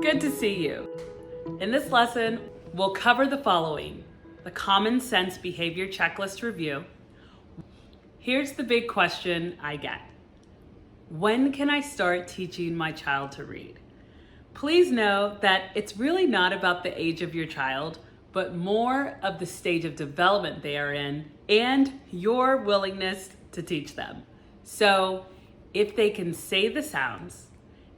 Good to see you. In this lesson, we'll cover the following: the common sense behavior checklist review. Here's the big question I get. When can I start teaching my child to read? Please know that it's really not about the age of your child, but more of the stage of development they are in and your willingness to teach them. So if they can say the sounds,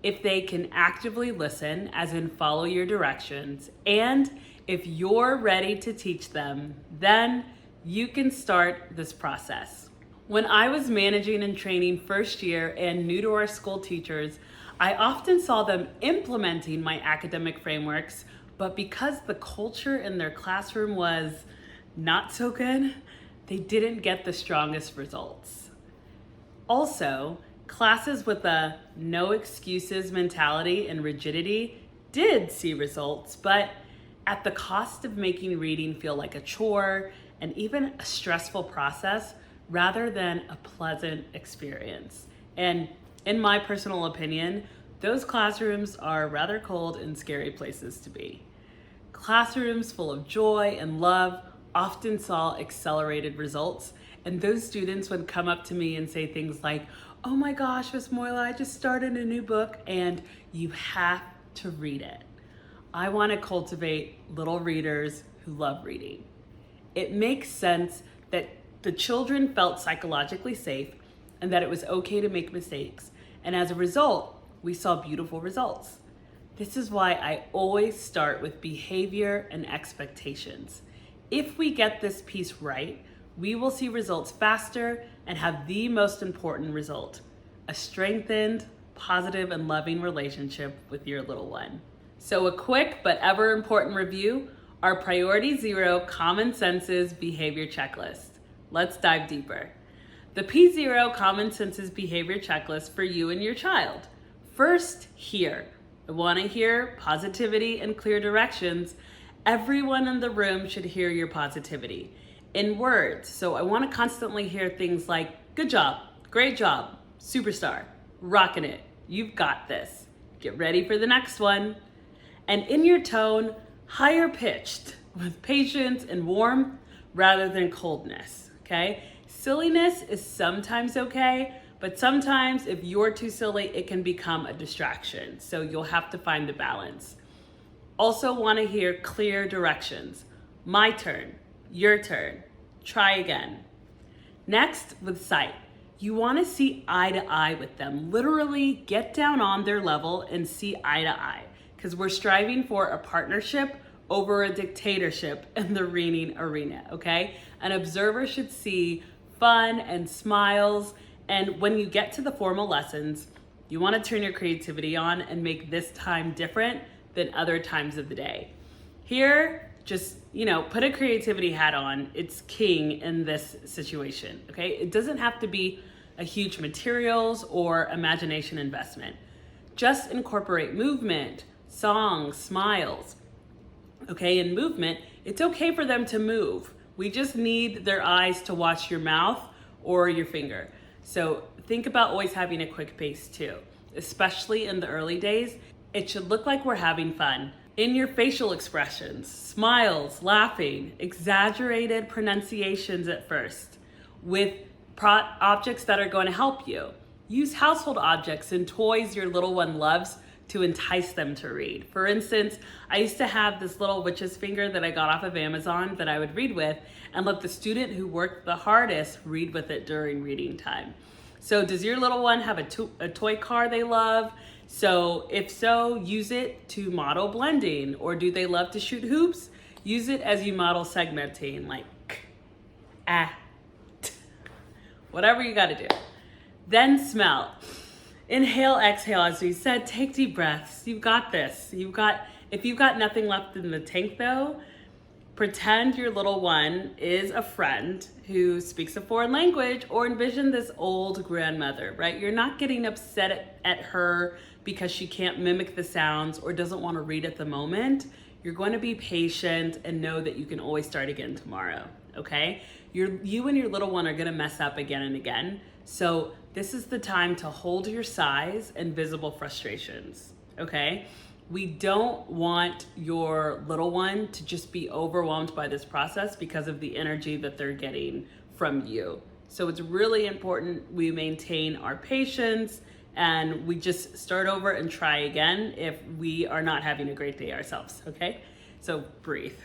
if they can actively listen, as in follow your directions, and if you're ready to teach them, then you can start this process. When I was managing and training first year and new to our school teachers, I often saw them implementing my academic frameworks, but because the culture in their classroom was not so good, they didn't get the strongest results. Also, classes with a no excuses mentality and rigidity did see results, but at the cost of making reading feel like a chore and even a stressful process rather than a pleasant experience. And in my personal opinion, those classrooms are rather cold and scary places to be. Classrooms full of joy and love often saw accelerated results, and those students would come up to me and say things like, "Oh my gosh, Miss Moyla, I just started a new book and you have to read it." I want to cultivate little readers who love reading. It makes sense that the children felt psychologically safe and that it was okay to make mistakes. And as a result, we saw beautiful results. This is why I always start with behavior and expectations. If we get this piece right, we will see results faster and have the most important result: a strengthened, positive, and loving relationship with your little one. So a quick but ever important review: our Priority Zero Common Senses Behavior Checklist. Let's dive deeper. The P0 Common Senses Behavior Checklist for you and your child. First, hear. I want to hear positivity and clear directions. Everyone in the room should hear your positivity in words. So I want to constantly hear things like, "Good job, great job, superstar, rocking it, you've got this, get ready for the next one." And in your tone, higher pitched with patience and warmth rather than coldness, okay? Silliness is sometimes okay, but sometimes if you're too silly, it can become a distraction. So you'll have to find the balance. Also want to hear clear directions. My turn, your turn, try again. Next, with sight. You want to see eye to eye with them. Literally get down on their level and see eye to eye, because we're striving for a partnership over a dictatorship in the reading arena, okay? An observer should see fun and smiles, and when you get to the formal lessons, you want to turn your creativity on and make this time different than other times of the day. Here, just, put a creativity hat on. It's king in this situation, okay? It doesn't have to be a huge materials or imagination investment. Just incorporate movement, songs, smiles. Okay, in movement, it's okay for them to move. We just need their eyes to watch your mouth or your finger. So think about always having a quick pace too, especially in the early days. It should look like we're having fun. In your facial expressions, smiles, laughing, exaggerated pronunciations at first, with objects that are going to help you. Use household objects and toys your little one loves to entice them to read. For instance, I used to have this little witch's finger that I got off of Amazon that I would read with and let the student who worked the hardest read with it during reading time. So does your little one have a toy car they love? So if so, use it to model blending. Or do they love to shoot hoops? Use it as you model segmenting, like whatever you gotta do. Then smell. Inhale, exhale, as we said, take deep breaths. You've got this. If you've got nothing left in the tank though, pretend your little one is a friend who speaks a foreign language, or envision this old grandmother, right? You're not getting upset at her because she can't mimic the sounds or doesn't want to read at the moment. You're going to be patient and know that you can always start again tomorrow, okay? You and your little one are going to mess up again and again. So this is the time to hold your sighs and visible frustrations, okay? We don't want your little one to just be overwhelmed by this process because of the energy that they're getting from you. So it's really important we maintain our patience and we just start over and try again if we are not having a great day ourselves, okay? So breathe.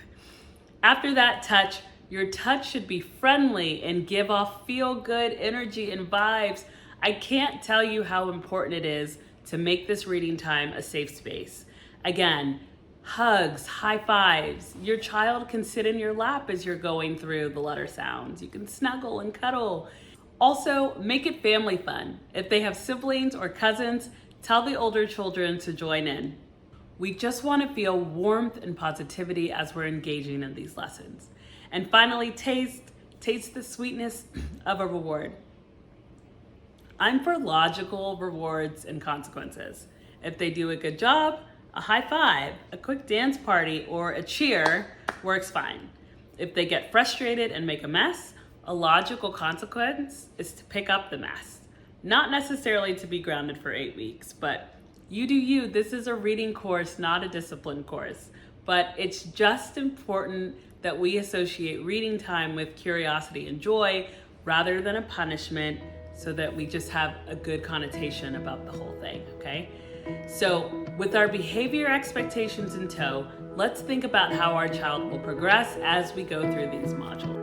After that touch, your touch should be friendly and give off feel-good energy and vibes. I can't tell you how important it is to make this reading time a safe space. Again, hugs, high fives. Your child can sit in your lap as you're going through the letter sounds. You can snuggle and cuddle. Also, make it family fun. If they have siblings or cousins, tell the older children to join in. We just want to feel warmth and positivity as we're engaging in these lessons. And finally, taste the sweetness of a reward. I'm for logical rewards and consequences. If they do a good job, a high five, a quick dance party, or a cheer works fine. If they get frustrated and make a mess, a logical consequence is to pick up the mess. Not necessarily to be grounded for 8 weeks, but you do you. This is a reading course, not a discipline course. But it's just important that we associate reading time with curiosity and joy rather than a punishment, so that we just have a good connotation about the whole thing, okay? So with our behavior expectations in tow, let's think about how our child will progress as we go through these modules.